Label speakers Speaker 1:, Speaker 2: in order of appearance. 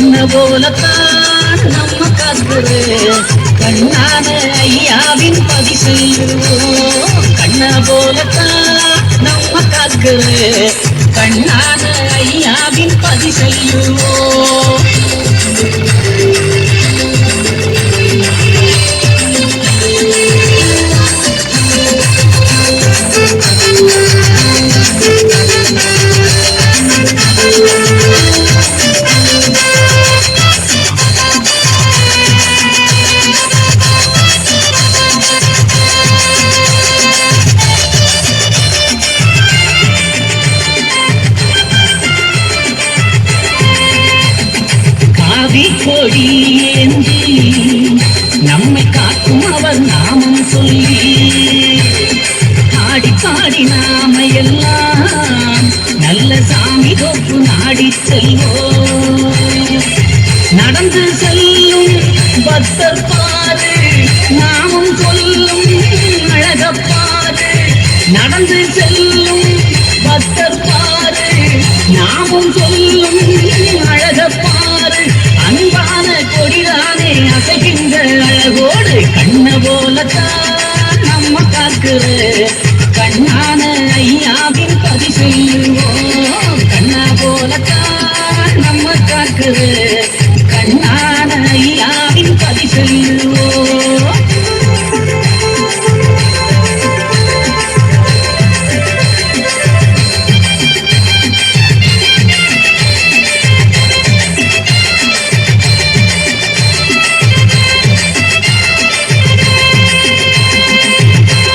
Speaker 1: கண்ண போலத்தான் நம்ம காக்குது கண்ணான ஐயாவின் பதி செய்வோம். கண்ண போலத்தான் நம்ம காக்குது கண்ணான ஐயாவின் பதி செய்வோம். கொடி ஏந்தி நம்மை காக்கும் அவர் நாமம் சொல்லி ஆடி பாடி நாம எல்லாம் நல்ல சாமி தொப்பு நாடி செல்வோம். நடந்து செல்லும் பக்தர் பாரு நாமம் சொல்லும் அழகப்பாரு. நடந்து செல்லும் பக்தர் பாரு நாமம் சொல்லும்